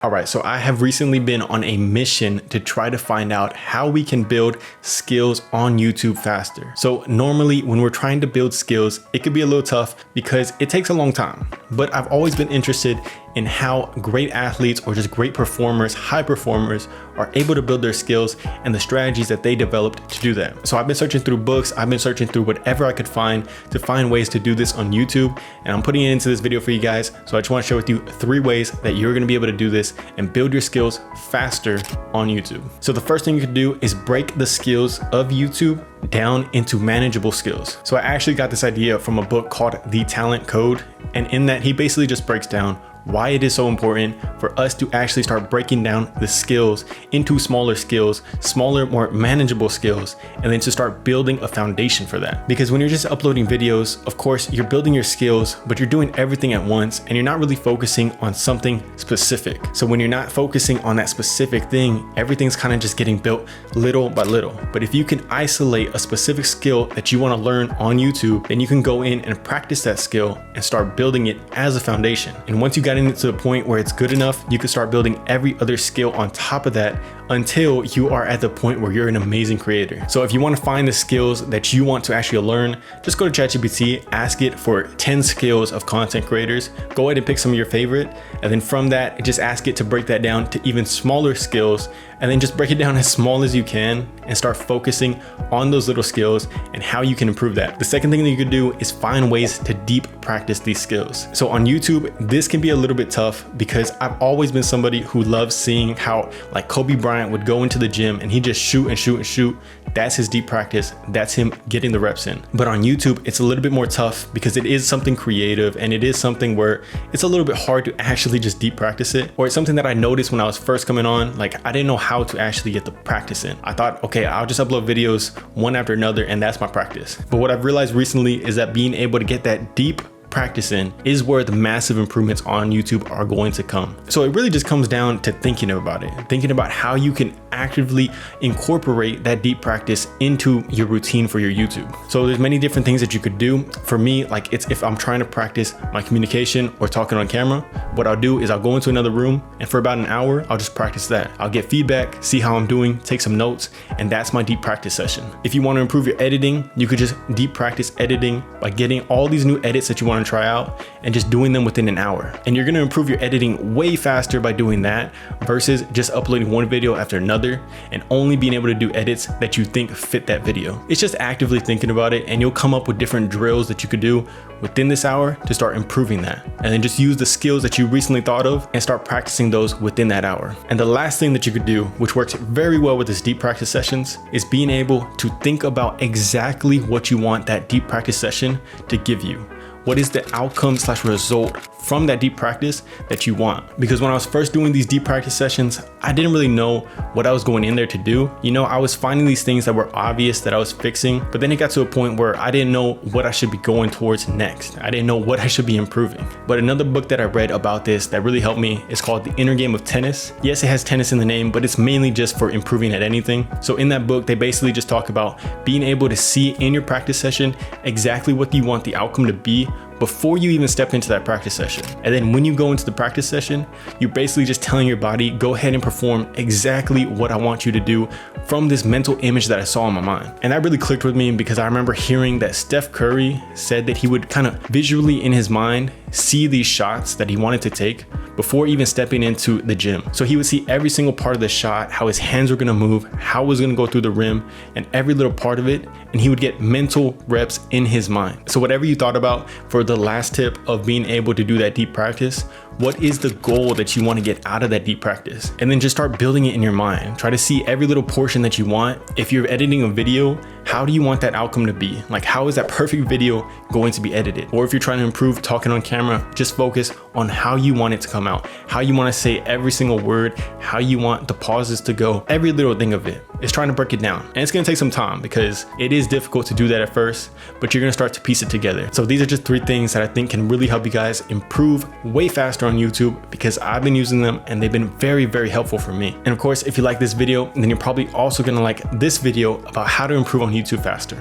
All right, so I have recently been on a mission to try to find out how we can build skills on YouTube faster. So normally when we're trying to build skills, it could be a little tough because it takes a long time, but I've always been interested in how great athletes or just great performers, high performers are able to build their skills and the strategies that they developed to do that. So I've been searching through books, I've been searching through whatever I could find to find ways to do this on YouTube, and I'm putting it into this video for you guys. So I just want to share with you 3 ways that you're going to be able to do this and build your skills faster on YouTube. So the first thing you can do is break the skills of YouTube down into manageable skills. So I actually got this idea from a book called The Talent Code, and in that he basically just breaks down why it is so important for us to actually start breaking down the skills into smaller skills, smaller, more manageable skills, and then to start building a foundation for that. Because when you're just uploading videos, of course, you're building your skills, but you're doing everything at once and you're not really focusing on something specific. So when you're not focusing on that specific thing, everything's kind of just getting built little by little. But if you can isolate a specific skill that you want to learn on YouTube, then you can go in and practice that skill and start building it as a foundation. And once you got it to the point where it's good enough, you can start building every other skill on top of that until you are at the point where you're an amazing creator. So if you want to find the skills that you want to actually learn, just go to ChatGPT, ask it for 10 skills of content creators, go ahead and pick some of your favorite, and then from that, just ask it to break that down to even smaller skills, and then just break it down as small as you can and start focusing on those little skills and how you can improve that. The second thing that you could do is find ways to deep practice these skills. So on YouTube, this can be a little bit tough because I've always been somebody who loves seeing how like Kobe Bryant would go into the gym and he just shoot and shoot and shoot. That's his deep practice. That's him getting the reps in. But on YouTube, it's a little bit more tough because it is something creative and it is something where it's a little bit hard to actually just deep practice it. Or it's something that I noticed when I was first coming on, like I didn't know how to actually get the practice in. I thought, okay, I'll just upload videos one after another and that's my practice. But what I've realized recently is that being able to get that deep practice in is where the massive improvements on YouTube are going to come. So it really just comes down to thinking about it, thinking about how you can actively incorporate that deep practice into your routine for your YouTube. So there's many different things that you could do. For me, like it's if I'm trying to practice my communication or talking on camera, what I'll do is I'll go into another room and for about an hour, I'll just practice that. I'll get feedback, see how I'm doing, take some notes, and that's my deep practice session. If you want to improve your editing, you could just deep practice editing by getting all these new edits that you want to try out and just doing them within an hour. And you're going to improve your editing way faster by doing that versus just uploading one video after another and only being able to do edits that you think fit that video. It's just actively thinking about it and you'll come up with different drills that you could do within this hour to start improving that. And then just use the skills that you recently thought of and start practicing those within that hour. And the last thing that you could do, which works very well with this deep practice sessions, is being able to think about exactly what you want that deep practice session to give you. What is the outcome / result from that deep practice that you want? Because when I was first doing these deep practice sessions, I didn't really know what I was going in there to do. You know, I was finding these things that were obvious that I was fixing, but then it got to a point where I didn't know what I should be going towards next. I didn't know what I should be improving. But another book that I read about this that really helped me is called The Inner Game of Tennis. Yes, it has tennis in the name, but it's mainly just for improving at anything. So in that book, they basically just talk about being able to see in your practice session exactly what you want the outcome to be before you even step into that practice session. And then when you go into the practice session, you're basically just telling your body, go ahead and perform exactly what I want you to do from this mental image that I saw in my mind. And that really clicked with me because I remember hearing that Steph Curry said that he would kind of visually in his mind see these shots that he wanted to take before even stepping into the gym. So he would see every single part of the shot, how his hands were gonna move, how it was gonna go through the rim, and every little part of it, and he would get mental reps in his mind. So whatever you thought about for the last tip of being able to do that deep practice, what is the goal that you want to get out of that deep practice? And then just start building it in your mind. Try to see every little portion that you want. If you're editing a video, how do you want that outcome to be? Like, how is that perfect video going to be edited? Or if you're trying to improve talking on camera, just focus on how you want it to come out, how you want to say every single word, how you want the pauses to go, every little thing of it. It's trying to break it down. And it's going to take some time because it is difficult to do that at first, but you're going to start to piece it together. So these are just 3 things that I think can really help you guys improve way faster on YouTube because I've been using them and they've been very, very helpful for me. And of course, if you like this video, then you're probably also going to like this video about how to improve on YouTube faster.